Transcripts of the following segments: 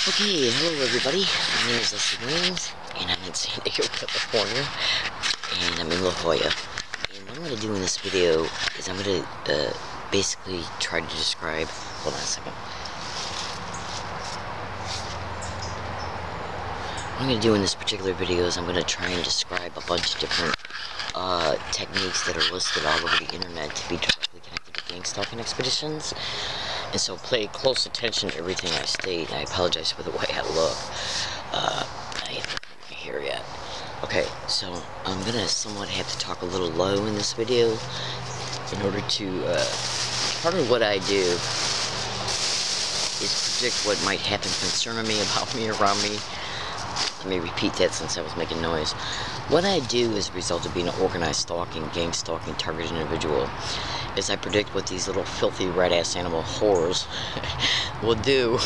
Okay, hello everybody. My name is Leslie Williams, and I'm in San Diego, California, and I'm in La Jolla. And what I'm going to do in this video is I'm going to basically try to describe. Hold on a second. What I'm going to do in this particular video is I'm going to try and describe a bunch of different techniques that are listed all over the internet to be directly connected to GangStalking expeditions. And so pay close attention to everything I state. I apologize for the way I look. I haven't cut my hair yet. Okay, so I'm going to somewhat have to talk a little low in this video in order to, part of what I do is predict what might happen concerning me, about me, around me. Let me repeat that since I was making noise. What I do as a result of being an organized stalking, gang stalking, targeted individual is I predict what these little filthy red-ass animal whores will do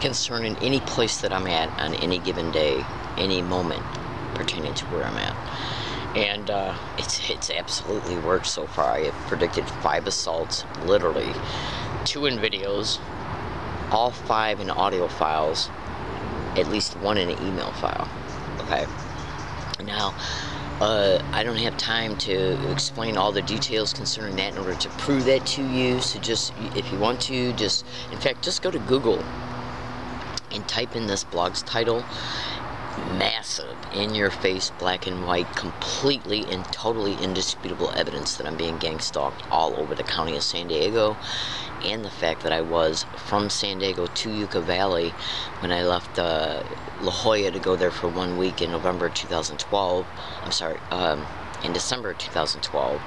concerning any place that I'm at on any given day, any moment pertaining to where I'm at. And it's absolutely worked so far. I have predicted 5 assaults, literally, 2 in videos, all 5 in audio files, at least 1 in an email file. Okay. Now, I don't have time to explain all the details concerning that in order to prove that to you. So just, if you want to, in fact, just go to Google and type in this blog's title. Massive, in-your-face, black and white, completely and totally indisputable evidence that I'm being gang stalked all over the county of San Diego, and the fact that I was from San Diego to Yucca Valley when I left La Jolla to go there for 1 week in November 2012. I'm sorry, in December 2012.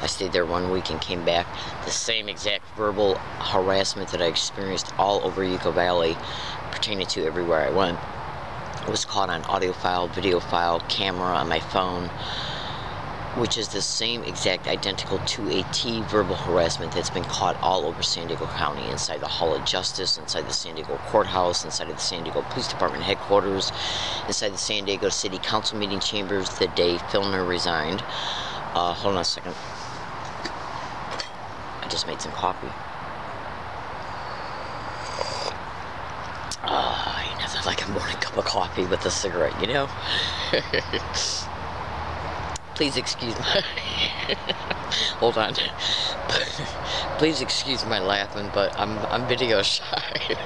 I stayed there 1 week and came back. The same exact verbal harassment that I experienced all over Yucca Valley pertaining to everywhere I went. It was caught on audio file, video file, camera on my phone, which is the same exact identical to a T verbal harassment that's been caught all over San Diego County, inside the Hall of Justice, inside the San Diego Courthouse, inside of the San Diego Police Department headquarters, inside the San Diego City Council meeting chambers the day Filner resigned. Hold on a second. I just made some coffee. Ain't nothing like a morning cup of coffee with a cigarette, you know? Please excuse my... Hold on. Please excuse my laughing, but I'm video shy.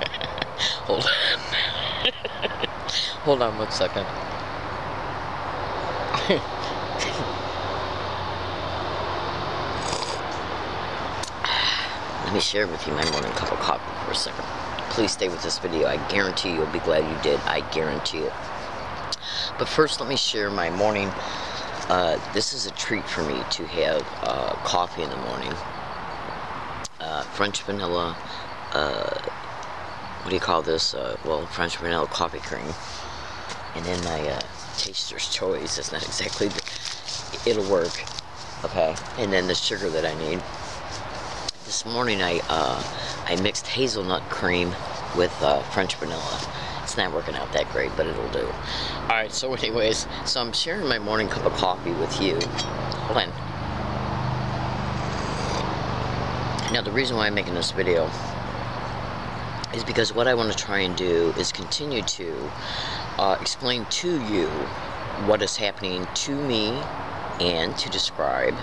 Hold on. Hold on 1 second. Let me share with you my morning cup of coffee for a second. Please stay with this video. I guarantee you'll be glad you did. I guarantee it. But first, let me share my morning. This is a treat for me to have coffee in the morning. French vanilla, what do you call this? Well, French vanilla coffee cream. And then my taster's choice. It's not exactly, it'll work. Okay. And then the sugar that I need. This morning I mixed hazelnut cream with French vanilla. It's not working out that great, but it'll do. Alright, so anyways, so I'm sharing my morning cup of coffee with you. Hold on. Now, the reason why I'm making this video is because what I want to try and do is continue to explain to you what is happening to me and to describe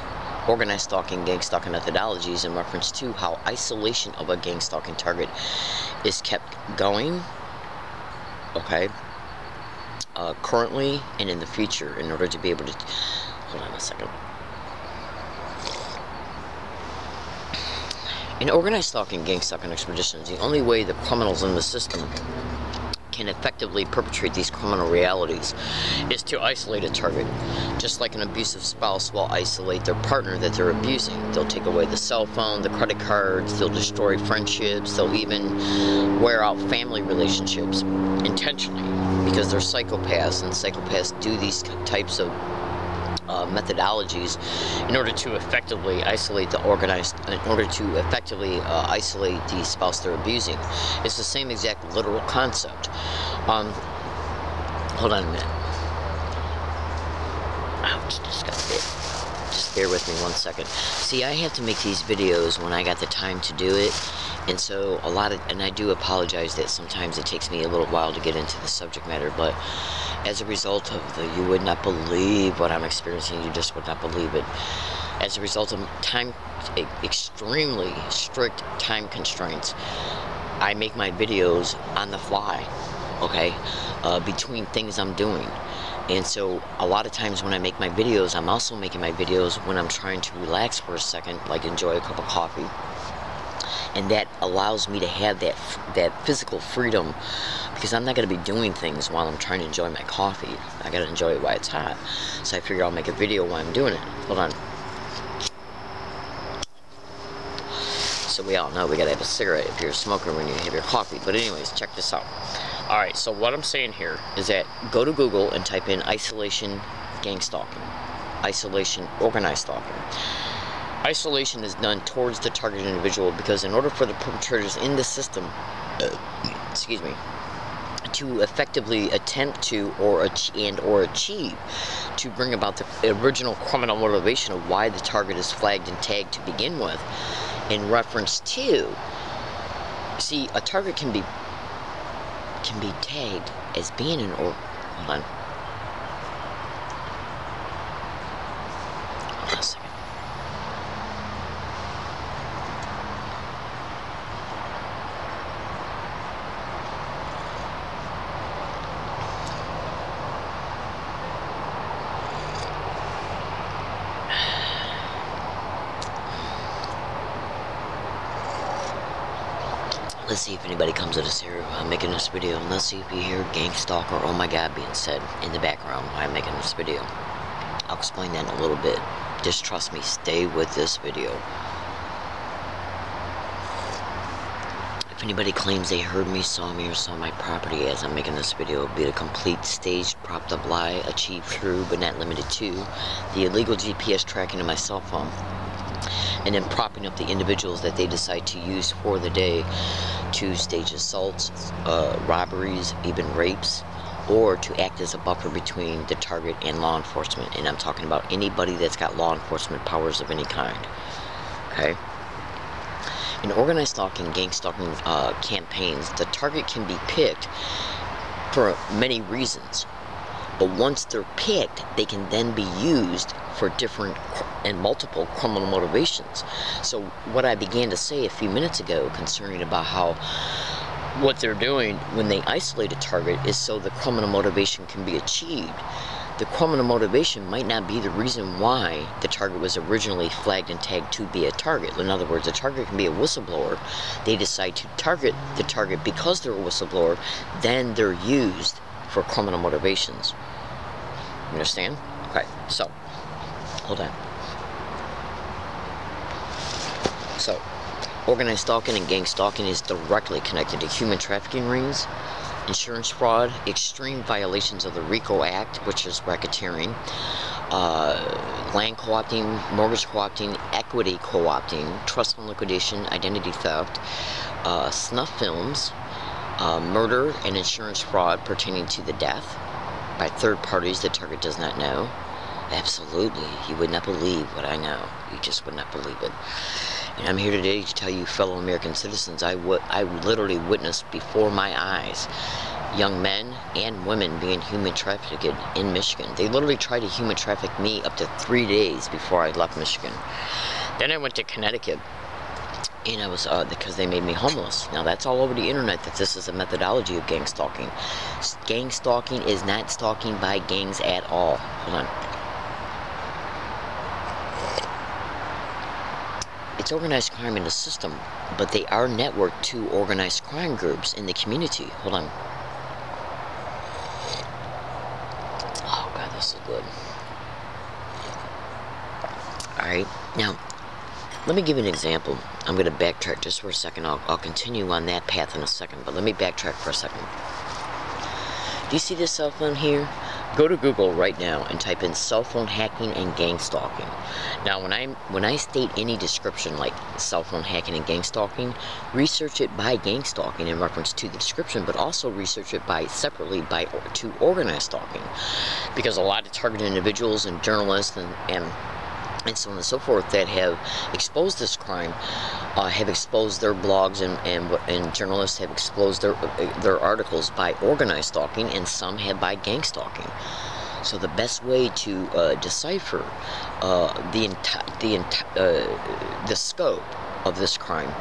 organized stalking, gang stalking methodologies in reference to how isolation of a gang stalking target is kept going, okay, currently and in the future, in order to be able to... Hold on a second. In organized stalking, gang stalking expeditions, the only way the criminals in the system can effectively perpetrate these criminal realities is to isolate a target. Just like an abusive spouse will isolate their partner that they're abusing. They'll take away the cell phone, the credit cards, they'll destroy friendships, they'll even wear out family relationships intentionally, because they're psychopaths, and psychopaths do these types of methodologies in order to effectively isolate the isolate the spouse they're abusing. It's the same exact literal concept. Hold on a minute. Ouch, just got bit. Just bear with me 1 second. See, I have to make these videos when I got the time to do it, And so and I do apologize that sometimes it takes me a little while to get into the subject matter, but as a result of you would not believe what I'm experiencing, you just would not believe it. As a result of extremely strict time constraints, I make my videos on the fly, okay, between things I'm doing. And so a lot of times when I make my videos, I'm also making my videos when I'm trying to relax for a second, like enjoy a cup of coffee. And that allows me to have that physical freedom, because I'm not going to be doing things while I'm trying to enjoy my coffee. I got to enjoy it while it's hot. So I figured I'll make a video while I'm doing it. Hold on. So we all know we got to have a cigarette if you're a smoker when you have your coffee. But anyways, check this out. Alright, so what I'm saying here is that go to Google and type in isolation gang stalking. Isolation organized stalking. Isolation is done towards the targeted individual because in order for the perpetrators in the system, excuse me, to effectively attempt to or achieve to bring about the original criminal motivation of why the target is flagged and tagged to begin with, in reference to, see, a target can be tagged as being an hold on a second. Let's see if anybody comes to this here while I'm making this video, and let's see if you hear gang stalker, oh my god, being said in the background while I'm making this video. I'll explain that in a little bit. Just trust me, stay with this video. If anybody claims they heard me, saw me, or saw my property as I'm making this video, it'll be a complete staged, propped up lie, achieved through, but not limited to, the illegal GPS tracking of my cell phone, and then propping up the individuals that they decide to use for the day to stage assaults, robberies, even rapes, or to act as a buffer between the target and law enforcement. And I'm talking about anybody that's got law enforcement powers of any kind. Okay? In organized stalking, gang stalking campaigns, the target can be picked for many reasons. But once they're picked, they can then be used for different and multiple criminal motivations. So what I began to say a few minutes ago concerning about how what they're doing when they isolate a target is so the criminal motivation can be achieved. The criminal motivation might not be the reason why the target was originally flagged and tagged to be a target. In other words, a target can be a whistleblower. They decide to target the target because they're a whistleblower, then they're used for criminal motivations. You understand? Okay, so, hold on. So, organized stalking and gang stalking is directly connected to human trafficking rings, insurance fraud, extreme violations of the RICO Act, which is racketeering, land co-opting, mortgage co-opting, equity co-opting, trust fund liquidation, identity theft, snuff films, murder and insurance fraud pertaining to the death by third parties the target does not know. Absolutely, you would not believe what I know. You just would not believe it. And I'm here today to tell you, fellow American citizens, I literally witnessed before my eyes young men and women being human trafficked in Michigan. They literally tried to human traffic me up to 3 days before I left Michigan. Then I went to Connecticut, and I was, because they made me homeless. Now that's all over the internet that this is a methodology of gang stalking. Gang stalking is not stalking by gangs at all. Hold on. It's organized crime in the system, but they are networked to organized crime groups in the community. Hold on. Oh god, this is good. Alright, now, let me give you an example. I'm going to backtrack just for a second. I'll continue on that path in a second, but let me backtrack for a second. Do you see this cell phone here? Go to Google right now and type in cell phone hacking and gang stalking. Now, when I state any description like cell phone hacking and gang stalking, research it by gang stalking in reference to the description, but also research it separately to organized stalking, because a lot of targeted individuals and journalists and and so on and so forth that have exposed this crime, have exposed their blogs, and journalists have exposed their articles by organized stalking, and some have by gang stalking. So the best way to decipher the scope of this crime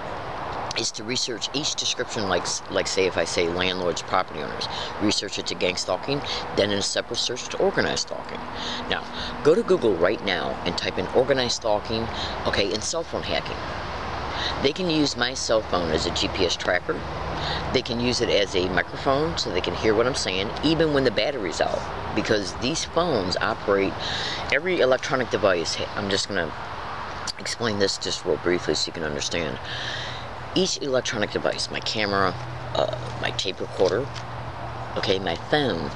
is to research each description, like say if I say landlords, property owners, research it to gang stalking, then in a separate search to organized stalking. Now, go to Google right now and type in organized stalking, okay, and cell phone hacking. They can use my cell phone as a GPS tracker. They can use it as a microphone so they can hear what I'm saying, even when the battery's out, because these phones operate, every electronic device, I'm just going to explain this just real briefly so you can understand. Each electronic device, my camera, my tape recorder, okay, my phone,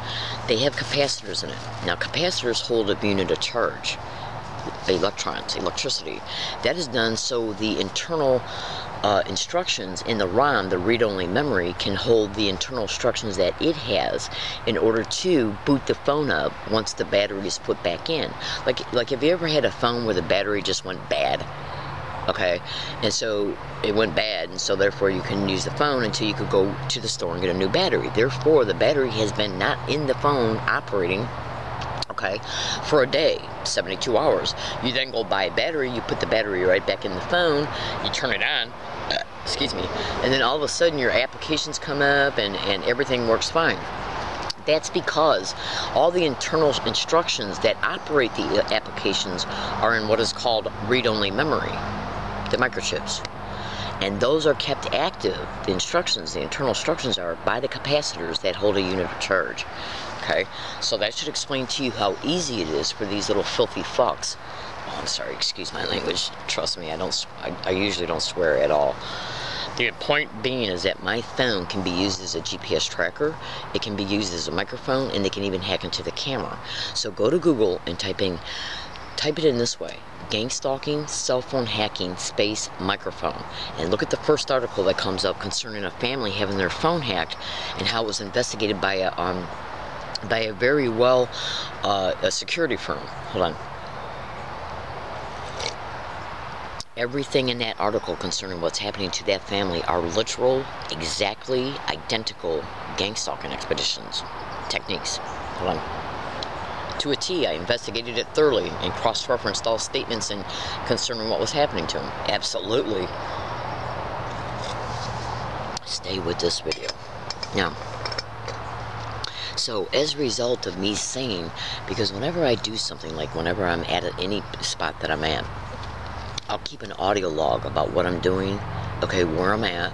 they have capacitors in it. Now, capacitors hold a unit of charge, electrons, electricity. That is done so the internal instructions in the ROM, the read-only memory, can hold the internal instructions that it has in order to boot the phone up once the battery is put back in. Like have you ever had a phone where the battery just went bad? Okay, and so it went bad, and so therefore you couldn't use the phone until you could go to the store and get a new battery. Therefore, the battery has been not in the phone operating, okay, for a day, 72 hours. You then go buy a battery, you put the battery right back in the phone, you turn it on, excuse me, and then all of a sudden your applications come up and everything works fine. That's because all the internal instructions that operate the applications are in what is called read-only memory, the microchips. And those are kept active, the instructions, the internal instructions are by the capacitors that hold a unit of charge. Okay, so that should explain to you how easy it is for these little filthy fucks. Oh, I'm sorry, excuse my language. Trust me, I usually don't swear at all. The point being is that my phone can be used as a GPS tracker, it can be used as a microphone, and they can even hack into the camera. So go to Google and type it in this way: gang stalking, cell phone hacking, space, microphone. And look at the first article that comes up concerning a family having their phone hacked and how it was investigated by a very a security firm. Hold on. Everything in that article concerning what's happening to that family are literal, exactly identical gang stalking expeditions, techniques. Hold on. To a T, I investigated it thoroughly and cross-referenced all statements concerning what was happening to him. Absolutely. Stay with this video. Now, so as a result of me saying, because whenever I do something, like whenever I'm at any spot that I'm at, I'll keep an audio log about what I'm doing, okay, where I'm at,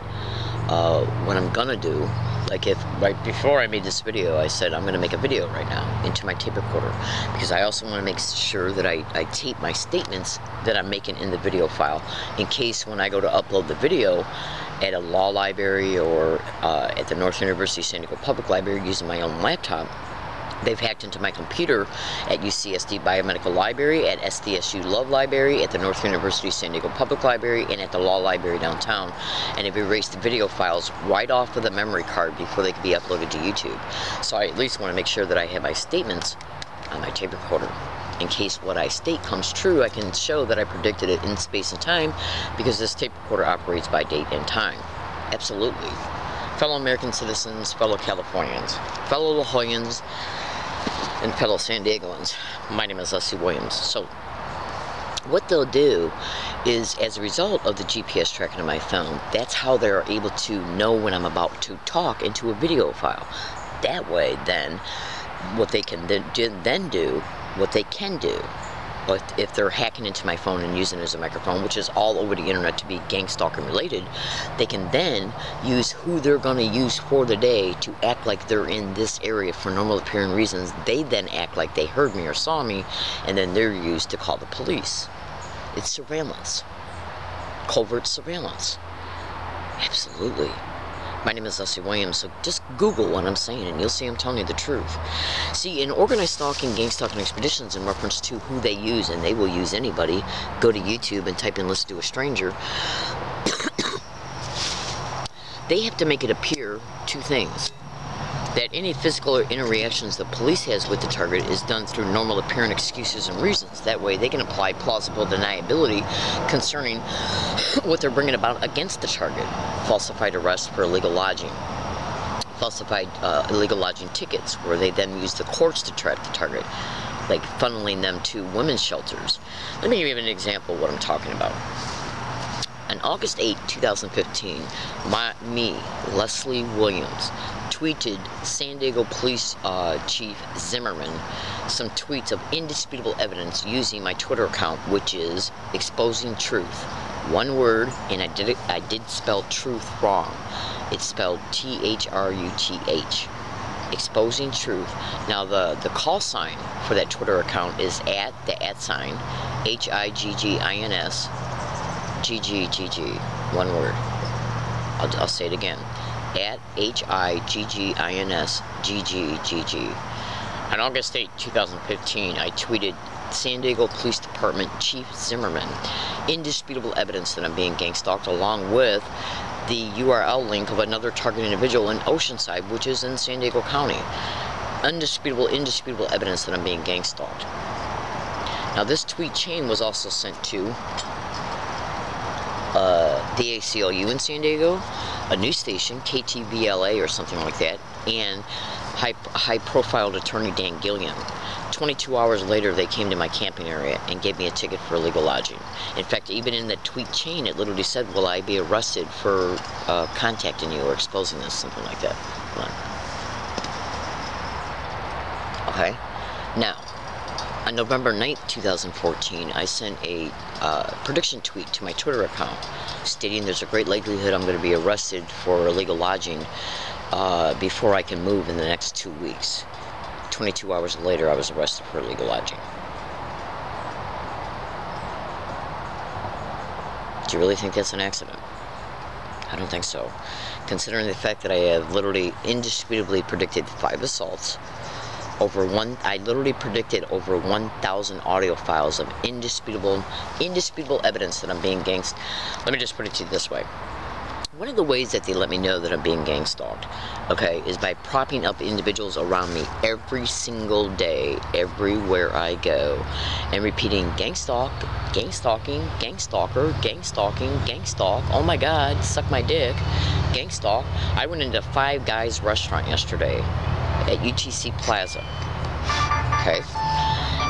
what I'm gonna do. Like if right before I made this video, I said I'm gonna make a video right now into my tape recorder, because I also want to make sure that I tape my statements that I'm making in the video file, in case when I go to upload the video at a law library or at the North University San Diego Public Library using my own laptop, they've hacked into my computer at UCSD Biomedical Library, at SDSU Love Library, at the North University San Diego Public Library, and at the Law Library downtown. And they've erased the video files right off of the memory card before they can be uploaded to YouTube. So I at least want to make sure that I have my statements on my tape recorder. In case what I state comes true, I can show that I predicted it in space and time, because this tape recorder operates by date and time. Absolutely. Fellow American citizens, fellow Californians, fellow La Jollans, and fellow San Diegoans, my name is Leslie Williams. So what they'll do is, as a result of the GPS tracking of my phone, that's how they're able to know when I'm about to talk into a video file. That way, then, what they can then do, what they can do, but if they're hacking into my phone and using it as a microphone, which is all over the internet to be gang stalking related, they can then use who they're going to use for the day to act like they're in this area for normal appearing reasons. They then act like they heard me or saw me, and then they're used to call the police. It's surveillance. Covert surveillance. Absolutely. My name is Leslie Williams, so just Google what I'm saying and you'll see I'm telling you the truth. See, in organized stalking, gang stalking expeditions, in reference to who they use, and they will use anybody, go to YouTube and type in "listen to a stranger." They have to make it appear two things. that any physical or interactions the police has with the target is done through normal apparent excuses and reasons. That way they can apply plausible deniability concerning what they're bringing about against the target. Falsified arrest for illegal lodging. Falsified illegal lodging tickets, where they then use the courts to track the target, like funneling them to women's shelters. Let me give you an example of what I'm talking about. On August 8, 2015, me, Leslie Williams, tweeted San Diego Police Chief Zimmerman some tweets of indisputable evidence using my Twitter account, which is Exposing Truth. One word, and I did spell truth wrong. It's spelled T-H-R-U-T-H. Exposing Truth. Now the call sign for that Twitter account is @ HIGGINS GGGG. One word. I'll say it again. @ HIGGINS GGGG. On August 8, 2015, I tweeted San Diego Police Department Chief Zimmerman indisputable evidence that I'm being gang stalked, along with the URL link of another targeted individual in Oceanside, which is in San Diego County. Indisputable evidence that I'm being gang stalked. Now this tweet chain was also sent to the ACLU in San Diego, a news station, KTVLA or something like that, and high-profile attorney Dan Gilliam. 22 hours later, they came to my camping area and gave me a ticket for illegal lodging. In fact, even in the tweet chain, it literally said, will I be arrested for contacting you or exposing this, something like that. Hold on. Okay. Now, on November 9th, 2014, I sent a prediction tweet to my Twitter account stating there's a great likelihood I'm going to be arrested for illegal lodging before I can move in the next 2 weeks. 22 hours later, I was arrested for illegal lodging. Do you really think that's an accident? I don't think so. Considering the fact that I have literally indisputably predicted 5 assaults, I literally predicted over 1,000 audio files of indisputable evidence that I'm being gangstalked. Let me just put it to you this way. One of the ways that they let me know that I'm being gang stalked, okay, is by propping up individuals around me every single day, everywhere I go, and repeating gang stalk, gang stalking, gang stalker, gang stalking, gang stalk, oh my god, suck my dick, gang stalk. I went into Five Guys restaurant yesterday at UTC Plaza, okay,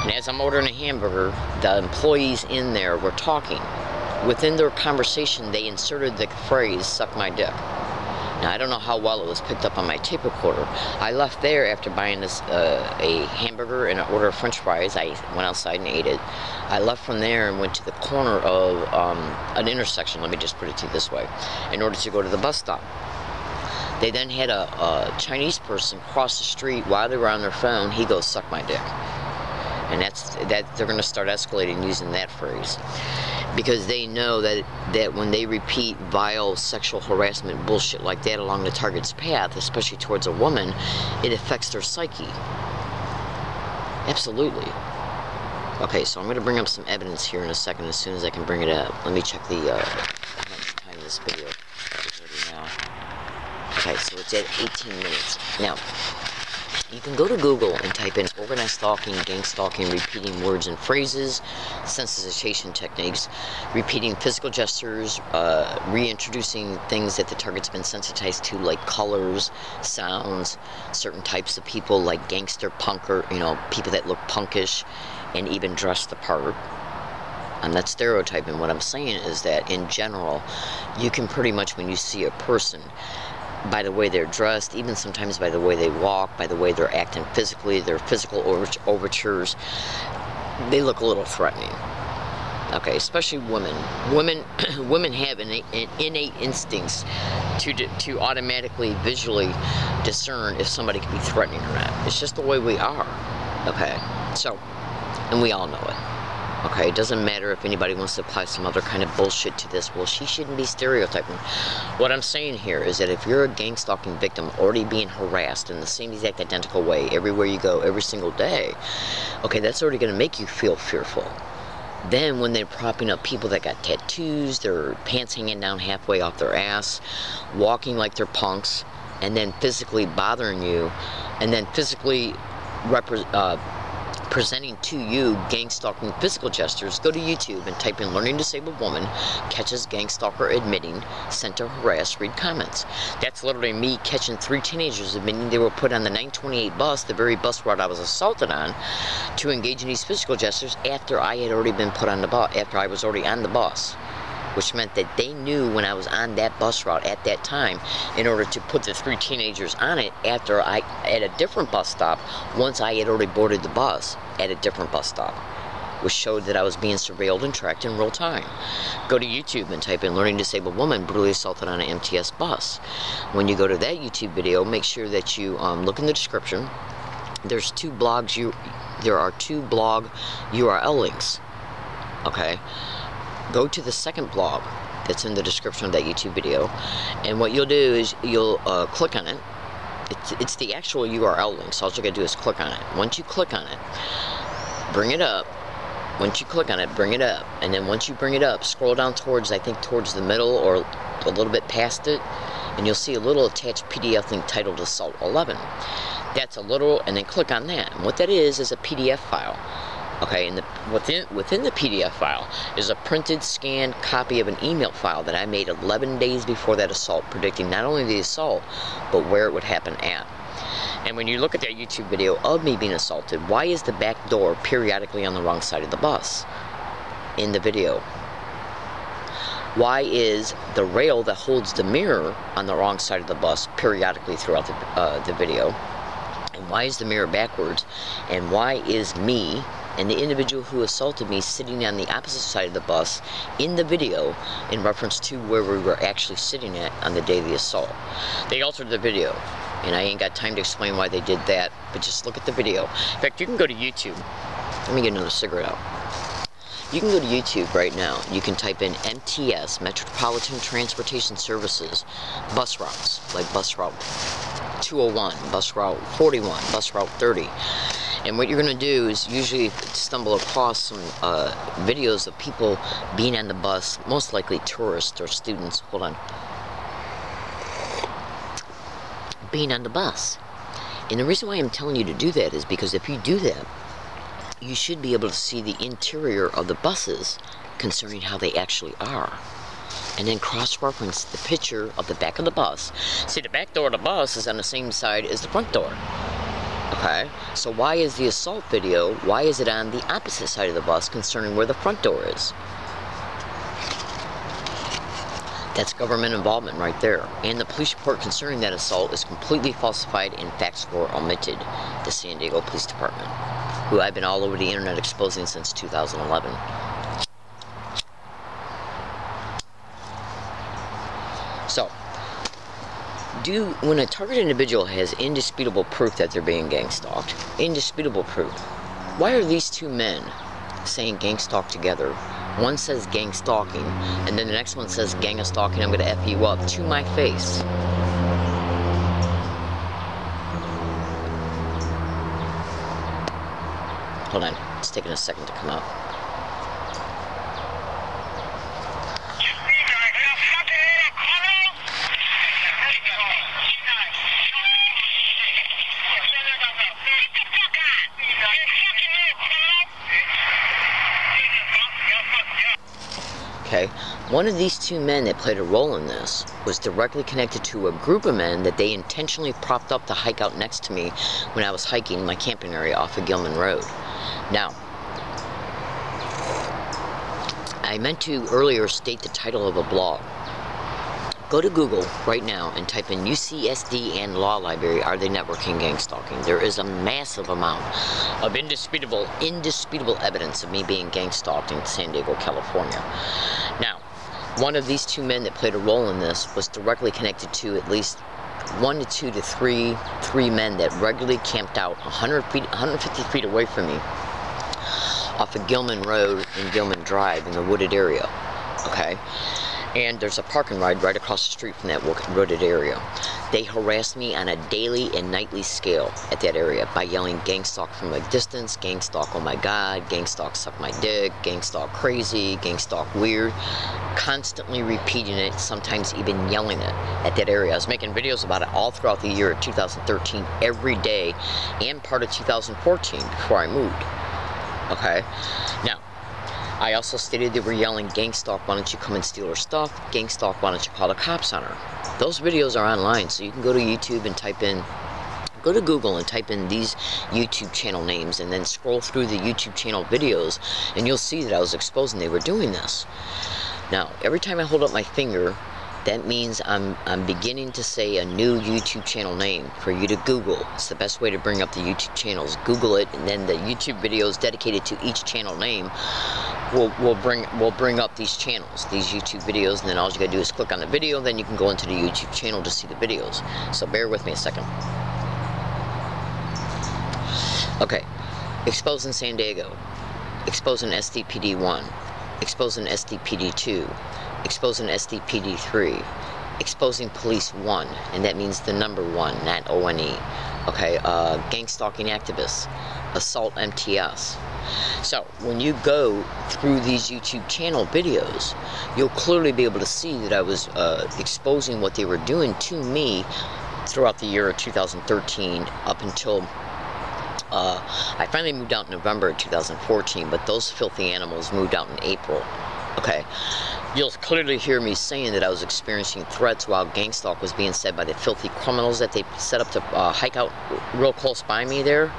and as I'm ordering a hamburger, the employees in there were talking. Within their conversation, they inserted the phrase, suck my dick. Now, I don't know how well it was picked up on my tape recorder. I left there after buying this a hamburger and an order of french fries. I went outside and ate it. I left from there and went to the corner of an intersection, let me just put it to you this way, in order to go to the bus stop. They then had a Chinese person cross the street while they were on their phone. He goes, suck my dick. And they're going to start escalating using that phrase. Because they know that when they repeat vile sexual harassment bullshit like that along the target's path, especially towards a woman, it affects their psyche. Absolutely. Okay, so I'm going to bring up some evidence here in a second as soon as I can bring it up. Let me check the how much time this video is now. Okay, so it's at 18 minutes. Now, you can go to Google and type in organized stalking, gang stalking, repeating words and phrases, sensitization techniques, repeating physical gestures, reintroducing things that the target's been sensitized to, like colors, sounds, certain types of people like gangster, punker, people that look punkish and even dress the part. I'm not stereotyping. What I'm saying is that in general, you can pretty much, when you see a person, by the way they're dressed, even sometimes by the way they walk, by the way they're acting physically, their physical overtures, they look a little threatening. Okay, especially women. Women have innate instincts to automatically, visually discern if somebody can be threatening or not. It's just the way we are. Okay, so, and we all know it. Okay, it doesn't matter if anybody wants to apply some other kind of bullshit to this. Well, she shouldn't be stereotyping. What I'm saying here is that if you're a gang stalking victim already being harassed in the same exact identical way everywhere you go, every single day, okay, that's already going to make you feel fearful. Then when they're propping up people that got tattoos, their pants hanging down halfway off their ass, walking like they're punks, and then physically bothering you, and then physically presenting to you gang stalking physical gestures, go to YouTube and type in "learning disabled woman catches gang stalker admitting sent to harass, read comments." That's literally me catching 3 teenagers admitting they were put on the 928 bus, the very bus route I was assaulted on, to engage in these physical gestures after I had already been put on the bus, after I was already on the bus. Which meant that they knew when I was on that bus route at that time, in order to put the 3 teenagers on it at a different bus stop, once I had already boarded the bus at a different bus stop, which showed that I was being surveilled and tracked in real time. Go to YouTube and type in "learning disabled woman brutally assaulted on an MTS bus." When you go to that YouTube video, make sure that you look in the description. There's 2 blogs. There are 2 blog URL links. Okay. Go to the second blog that's in the description of that YouTube video, and what you'll do is you'll click on it. It's the actual URL link, so all you gotta do is click on it. Once you click on it, bring it up. Once you click on it, bring it up, and then once you bring it up, scroll down towards, I think towards the middle or a little bit past it, and you'll see a little attached PDF link titled Assault 11. That's a little, and then click on that. And what that is a PDF file. Okay, and within the PDF file is a printed, scanned copy of an email file that I made 11 days before that assault, predicting not only the assault, but where it would happen at. And when you look at that YouTube video of me being assaulted, why is the back door periodically on the wrong side of the bus in the video? Why is the rail that holds the mirror on the wrong side of the bus periodically throughout the video? And why is the mirror backwards? And why is me and the individual who assaulted me sitting on the opposite side of the bus in the video, in reference to where we were actually sitting at on the day of the assault? They altered the video, and I ain't got time to explain why they did that, but just look at the video. In fact, you can go to YouTube. Let me get another cigarette out. You can go to YouTube right now. You can type in MTS, Metropolitan Transportation Services, bus routes, like bus route 201, bus route 41, bus route 30. And what you're going to do is usually stumble across some videos of people being on the bus, most likely tourists or students. Hold on. Being on the bus. And the reason why I'm telling you to do that is because if you do that, you should be able to see the interior of the buses concerning how they actually are. And then cross-reference the picture of the back of the bus. See, the back door of the bus is on the same side as the front door. Okay, so why is the assault video, why is it on the opposite side of the bus concerning where the front door is? That's government involvement right there. And the police report concerning that assault is completely falsified and facts were omitted. The San Diego Police Department, who I've been all over the internet exposing since 2011. So, when a target individual has indisputable proof that they're being gang stalked, indisputable proof, why are these 2 men saying gang stalk together? One says gang stalking, and then the next one says gang of stalking, I'm gonna F you up, to my face. Hold on, it's taking a second to come out. Okay, one of these 2 men that played a role in this was directly connected to a group of men that they intentionally propped up to hike out next to me when I was hiking my camping area off of Gilman Road. Now, I meant to earlier state the title of a blog. Go to Google right now and type in UCSD and Law Library, are they networking gang stalking? There is a massive amount of indisputable evidence of me being gang stalked in San Diego, California. Now, one of these 2 men that played a role in this was directly connected to at least 1 to 2 to 3 men that regularly camped out 150 feet away from me off of Gilman Road and Gilman Drive in the wooded area. Okay? And there's a park and ride right across the street from that wooded area. They harassed me on a daily and nightly scale at that area by yelling gangstalk from a distance, gangstalk oh my god, gangstalk suck my dick, gangstalk crazy, gangstalk weird, constantly repeating it, sometimes even yelling it at that area. I was making videos about it all throughout the year of 2013, every day, and part of 2014 before I moved. Okay, now, I also stated they were yelling, gangstalk, why don't you come and steal her stuff? Gangstalk, why don't you call the cops on her? Those videos are online, so you can go to YouTube and type in, go to Google and type in these YouTube channel names and then scroll through the YouTube channel videos and you'll see that I was exposing they were doing this. Now, every time I hold up my finger, that means I'm beginning to say a new YouTube channel name for you to Google. It's the best way to bring up the YouTube channels. Google it, and then the YouTube videos dedicated to each channel name will bring up these channels, these YouTube videos, and then all you gotta do is click on the video, then you can go into the YouTube channel to see the videos. So bear with me a second. Okay, exposing San Diego, exposing SDPD1, exposing SDPD2, exposing SDPD3, exposing Police 1, and that means the number 1, not O-N-E. Okay, gang-stalking activists, assault MTS. So, when you go through these YouTube channel videos, you'll clearly be able to see that I was exposing what they were doing to me throughout the year of 2013 up until I finally moved out in November of 2014, but those filthy animals moved out in April. Okay, you'll clearly hear me saying that I was experiencing threats while gangstalk was being said by the filthy criminals that they set up to hike out real close by me there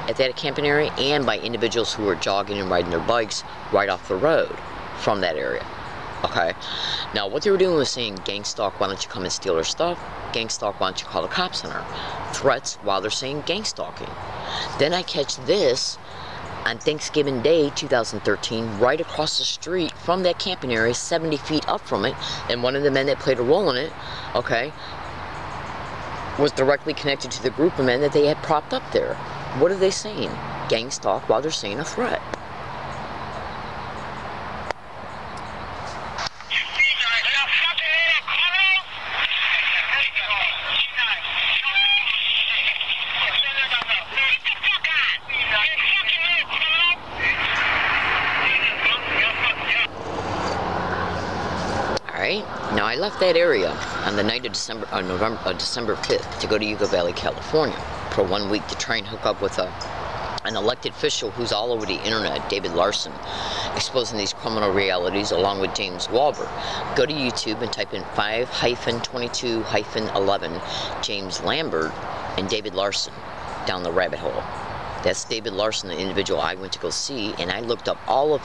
at that camping area, and by individuals who were jogging and riding their bikes right off the road from that area. Okay, now what they were doing was saying, gangstalk, why don't you come and steal her stuff? Gangstalk, why don't you call the cops on her? Threats while they're saying gangstalking. Then I catch this on Thanksgiving Day 2013, right across the street from that camping area, 70 feet up from it, and one of the men that played a role in it, okay, was directly connected to the group of men that they had propped up there. What are they saying? Gangstalk while they're saying a threat. Now I left that area on the night of December 5th to go to Yucca Valley, California for 1 week to try and hook up with an elected official who's all over the internet, David Larson, exposing these criminal realities along with James Walber. Go to YouTube and type in 5-22-11 James Lambert and David Larson down the rabbit hole. That's David Larson, the individual I went to go see, and I looked up all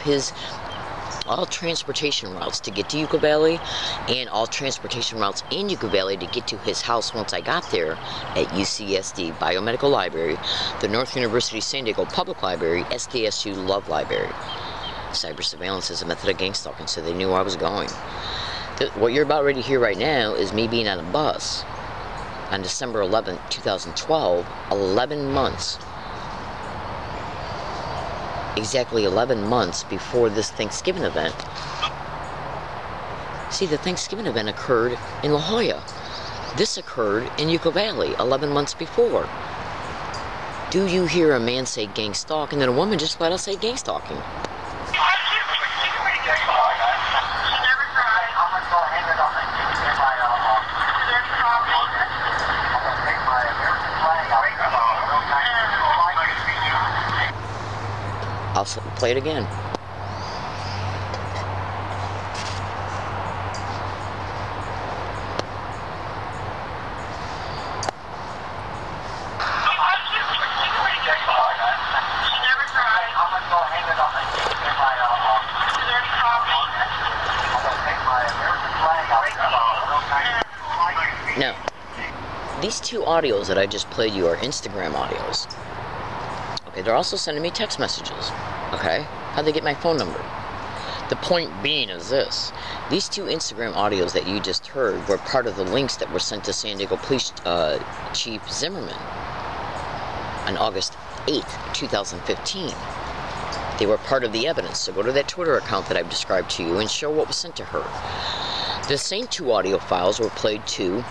transportation routes to get to Yucca Valley and all transportation routes in Yucca Valley to get to his house once I got there at UCSD Biomedical Library, the North University San Diego Public Library, SDSU Love Library. Cyber surveillance is a method of gang stalking, so they knew where I was going. What you're about ready to hear right now is me being on a bus on December 11th, 2012, 11 months. Exactly 11 months before this Thanksgiving event. See, the Thanksgiving event occurred in La Jolla. This occurred in Yucca Valley 11 months before. Do you hear a man say gang stalk and then a woman just flat out say gang stalking? I'll play it again. Now, these two audios that I just played you are Instagram audios. Okay, they're also sending me text messages. Okay, how'd they get my phone number? The point being is this. These two Instagram audios that you just heard were part of the links that were sent to San Diego Police Chief Zimmerman on August 8th, 2015. They were part of the evidence, so go to that Twitter account that I've described to you and show what was sent to her. The same two audio files were played to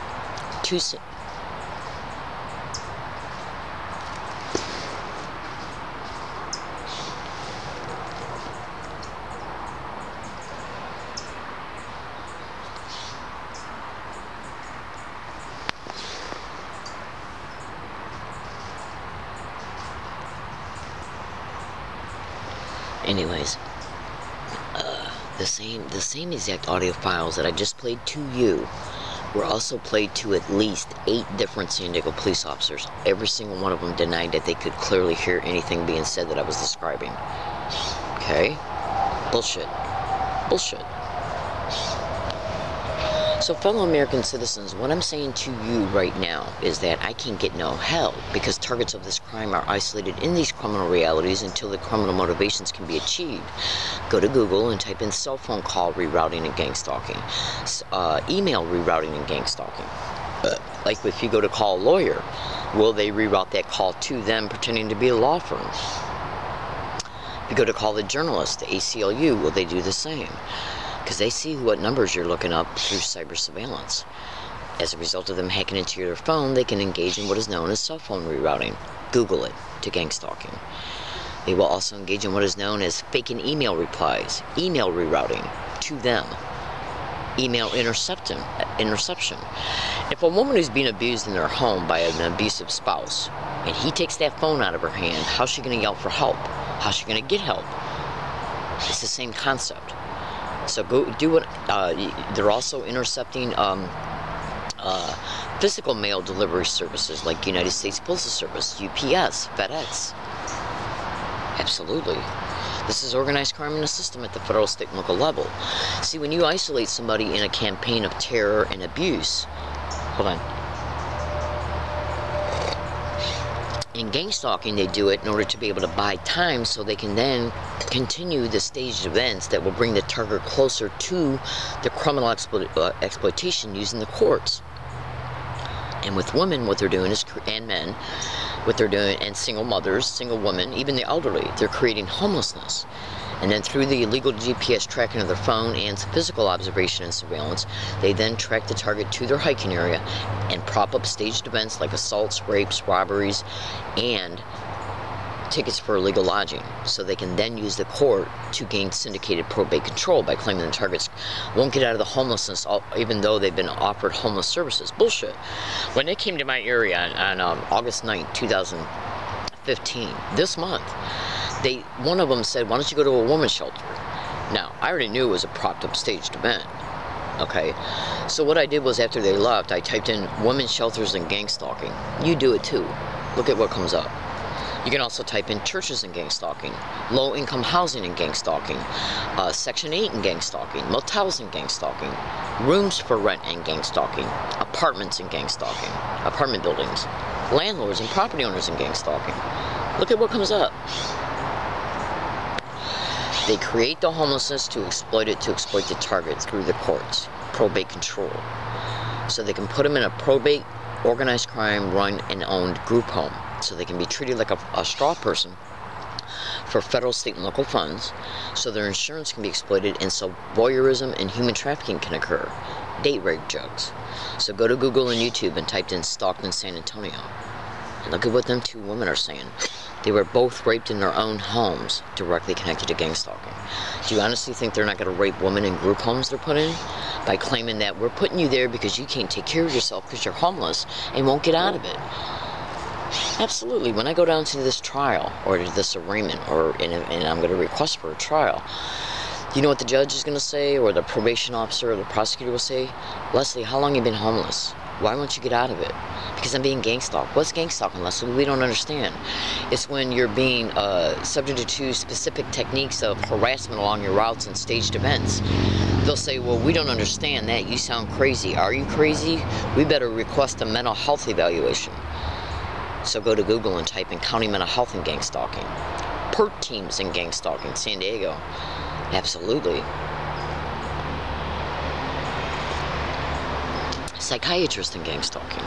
Anyways, the same exact audio files that I just played to you were also played to at least 8 different San Diego police officers. Every single one of them denied that they could clearly hear anything being said that I was describing. Okay? Bullshit. Bullshit. So fellow American citizens, what I'm saying to you right now is that I can't get no help because targets of this crime are isolated in these criminal realities until the criminal motivations can be achieved. Go to Google and type in cell phone call rerouting and gang stalking, email rerouting and gang stalking. Like if you go to call a lawyer, will they reroute that call to them pretending to be a law firm? If you go to call the journalist, the ACLU, will they do the same? Because they see what numbers you're looking up through cyber surveillance. As a result of them hacking into your phone, they can engage in what is known as cell phone rerouting. Google it to gang stalking. They will also engage in what is known as faking email replies, email rerouting to them, email interception. If a woman is being abused in their home by an abusive spouse, and he takes that phone out of her hand, how's she going to yell for help? How's she going to get help? It's the same concept. So go do what, they're also intercepting physical mail delivery services like United States Postal Service, UPS, FedEx. Absolutely. This is organized crime in the system at the federal, state, and local level. See, when you isolate somebody in a campaign of terror and abuse, hold on. In gang stalking, they do it in order to be able to buy time so they can then continue the staged events that will bring the target closer to the criminal exploitation using the courts. And with women, what they're doing is, and men, what they're doing, and single mothers, single women, even the elderly, they're creating homelessness. And then through the illegal GPS tracking of their phone and physical observation and surveillance, they then track the target to their hiking area and prop up staged events like assaults, rapes, robberies, and tickets for illegal lodging. So they can then use the court to gain syndicated probate control by claiming the targets won't get out of the homelessness even though they've been offered homeless services. Bullshit. When they came to my area on August 9th, 2015, this month, one of them said, why don't you go to a women's shelter? Now, I already knew it was a propped up staged event. Okay, so what I did was after they left, I typed in women's shelters and gang stalking. You do it too. Look at what comes up. You can also type in churches and gang stalking, low income housing and gang stalking, Section 8 and gang stalking, motels and gang stalking, rooms for rent and gang stalking, apartments and gang stalking, apartment buildings, landlords and property owners and gang stalking. Look at what comes up. They create the homelessness to exploit the target through the courts, probate control. So they can put them in a probate, organized crime, run and owned group home. So they can be treated like a straw person for federal, state, and local funds. So their insurance can be exploited and so voyeurism and human trafficking can occur. Date rape jokes. So go to Google and YouTube and type in stalked in San Antonio. And look at what them 2 women are saying. They were both raped in their own homes, directly connected to gang stalking. Do you honestly think they're not going to rape women in group homes they're put in? By claiming that we're putting you there because you can't take care of yourself because you're homeless and won't get out of it. Absolutely. When I go down to this trial, or to this arraignment, and I'm going to request for a trial, you know what the judge is going to say, or the probation officer, or the prosecutor will say? Leslie, how long have you been homeless? Why won't you get out of it? Because I'm being gang stalked. What's gang stalking, Leslie? We don't understand. It's when you're being subjected to specific techniques of harassment along your routes and staged events. They'll say, well, we don't understand that. You sound crazy. Are you crazy? We better request a mental health evaluation. So go to Google and type in county mental health and gang stalking. PERT teams in gang stalking, San Diego. Absolutely. Psychiatrist in gang stalking.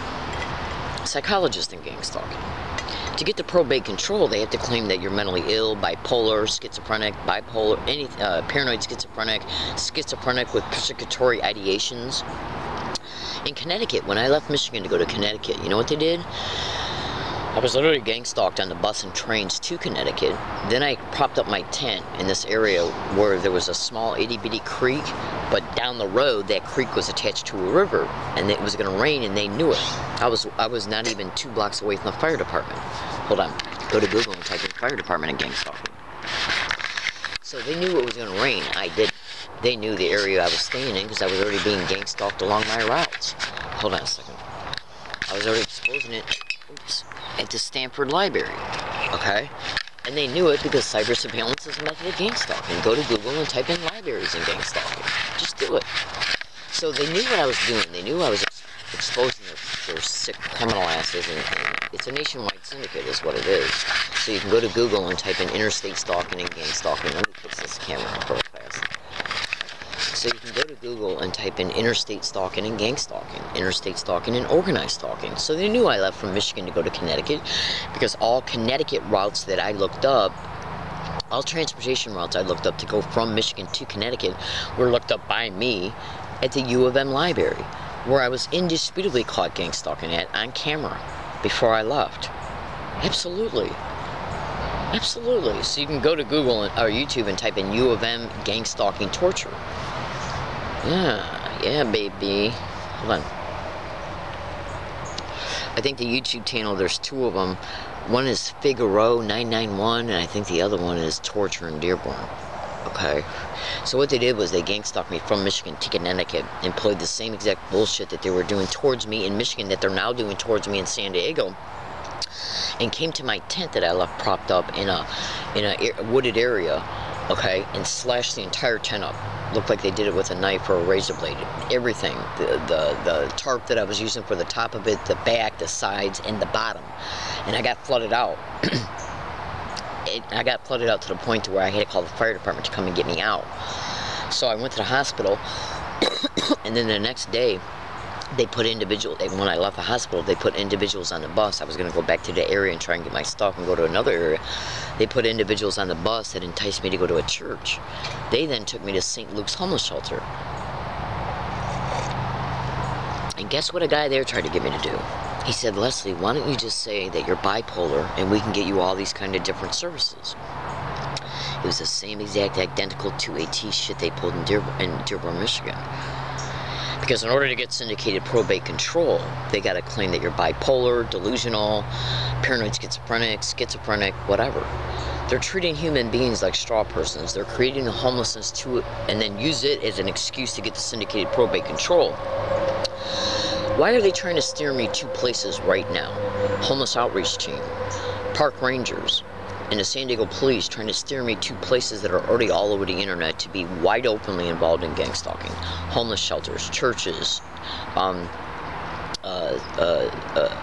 Psychologist in gang stalking. To get the probate control, they have to claim that you're mentally ill, bipolar, schizophrenic, paranoid schizophrenic with persecutory ideations. In Connecticut, when I left Michigan to go to Connecticut, you know what they did? I was literally gang stalked on the bus and trains to Connecticut. Then I propped up my tent in this area where there was a small itty-bitty creek, but down the road that creek was attached to a river, and it was going to rain, and they knew it. I was not even 2 blocks away from the fire department. Hold on. Go to Google and type in fire department and gang stalking. So they knew it was going to rain. I didn't. They knew the area I was staying in because I was already being gang stalked along my routes. Hold on a second. I was already exposing it, oops, at the Stanford Library, okay? And they knew it because cyber surveillance is a method of gang stalking. Go to Google and type in libraries and gang stalking. Just do it. So they knew what I was doing. They knew I was exposing their sick criminal asses, and it's a nationwide syndicate is what it is. So you can go to Google and type in interstate stalking and gang stalking. Let me fix this camera up real fast. So you can go to Google and type in interstate stalking and gang stalking, interstate stalking and organized stalking. So they knew I left from Michigan to go to Connecticut because all Connecticut routes that I looked up, all transportation routes I looked up to go from Michigan to Connecticut were looked up by me at the U of M library, where I was indisputably caught gang stalking at on camera before I left. Absolutely. Absolutely. So you can go to Google or YouTube and type in U of M gang stalking torture. Yeah, baby. Hold on. I think the YouTube channel, there's two of them. One is Figaro 991, and I think the other one is Torture in Dearborn. Okay. So what they did was they gang stalked me from Michigan to Connecticut, employed the same exact bullshit that they were doing towards me in Michigan that they're now doing towards me in San Diego, and came to my tent that I left propped up in a wooded area, okay, and slashed the entire tent up. Looked like they did it with a knife or a razor blade. Everything, the tarp that I was using for the top of it, the back, the sides, and the bottom, and I got flooded out. I got flooded out to the point to where I had to call the fire department to come and get me out. So I went to the hospital, and then the next day, they put individuals, when I left the hospital, they put individuals on the bus. I was going to go back to the area and try and get my stuff and go to another area. They put individuals on the bus that enticed me to go to a church. They then took me to St. Luke's homeless shelter. And guess what a guy there tried to get me to do? He said, Leslie, why don't you just say that you're bipolar and we can get you all these kind of different services? It was the same exact identical to a T shit they pulled in Dearborn, Michigan. Because in order to get syndicated probate control, they got to claim that you're bipolar, delusional, paranoid schizophrenic, whatever. They're treating human beings like straw persons. They're creating the homelessness to it and then use it as an excuse to get the syndicated probate control. Why are they trying to steer me to places right now? Homeless outreach team, park rangers, and the San Diego police trying to steer me to places that are already all over the internet to be wide openly involved in gang stalking. Homeless shelters, churches,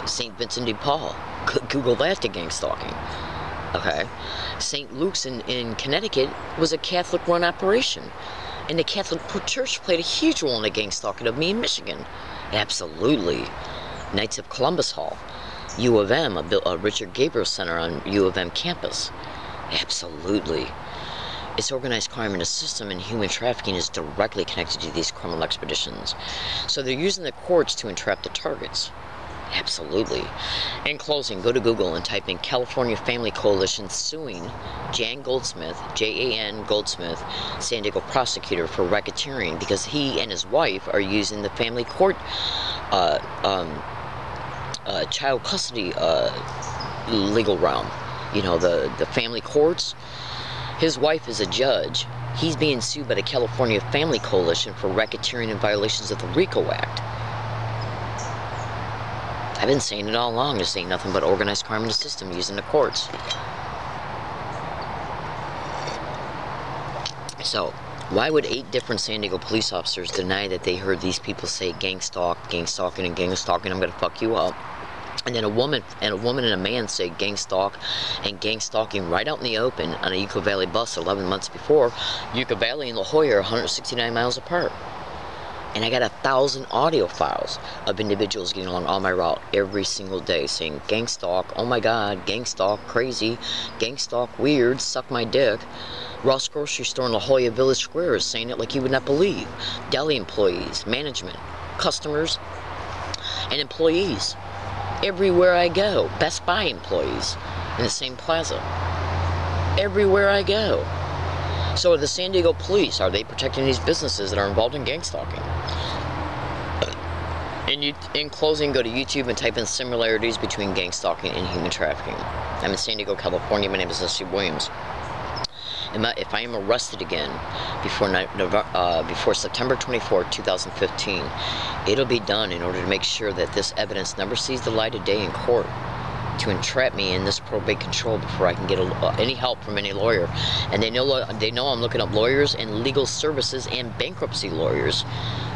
St. Vincent de Paul. Google that to gang stalking. Okay. St. Luke's in Connecticut was a Catholic-run operation. And the Catholic Church played a huge role in the gang stalking of me in Michigan. Absolutely. Knights of Columbus Hall. U of M, a Richard Gabriel Center on U of M campus. Absolutely. It's organized crime in the system, and human trafficking is directly connected to these criminal expeditions. So they're using the courts to entrap the targets. Absolutely. In closing, go to Google and type in California Family Coalition suing Jan Goldsmith, Jan Goldsmith, San Diego prosecutor for racketeering because he and his wife are using the family court child custody legal realm. You know, the family courts. His wife is a judge. He's being sued by the California Family Coalition for racketeering and violations of the RICO Act. I've been saying it all along. This ain't nothing but organized crime in the system using the courts. So, why would 8 different San Diego police officers deny that they heard these people say gang stalking, and gang stalking, I'm gonna fuck you up? And then a woman and a man say gang stalk and gang stalking right out in the open on a Yucca Valley bus 11 months before. Yucca Valley and La Jolla are 169 miles apart. And I got 1,000 audio files of individuals getting along on my route every single day saying gang stalk, oh my god, gang stalk, crazy, gang stalk, weird, suck my dick. Ross Grocery Store in La Jolla Village Square is saying it like you would not believe. Deli employees, management, customers, and employees. Everywhere I go. Best Buy employees in the same plaza. Everywhere I go. So the San Diego police, are they protecting these businesses that are involved in gang stalking? In closing, go to YouTube and type in similarities between gang stalking and human trafficking. I'm in San Diego, California. My name is Leslie Williams. If I am arrested again before September 24, 2015, it'll be done in order to make sure that this evidence never sees the light of day in court, to entrap me in this probate control before I can get any help from any lawyer. And they know I'm looking up lawyers and legal services and bankruptcy lawyers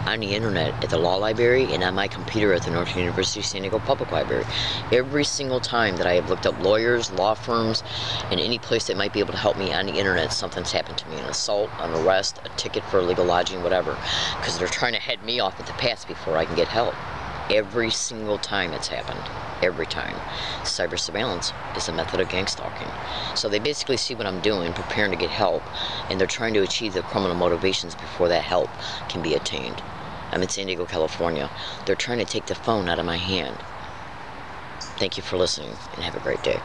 on the internet, at the law library, and on my computer at the Northern University of San Diego Public Library. Every single time that I have looked up lawyers, law firms, and any place that might be able to help me on the internet, something's happened to me: an assault, an arrest, a ticket for illegal lodging, whatever, because they're trying to head me off at the pass before I can get help. Every single time it's happened. Every time. Cyber surveillance is a method of gang stalking. So they basically see what I'm doing, preparing to get help, and they're trying to achieve the criminal motivations before that help can be attained. I'm in San Diego, California. They're trying to take the phone out of my hand. Thank you for listening, and have a great day.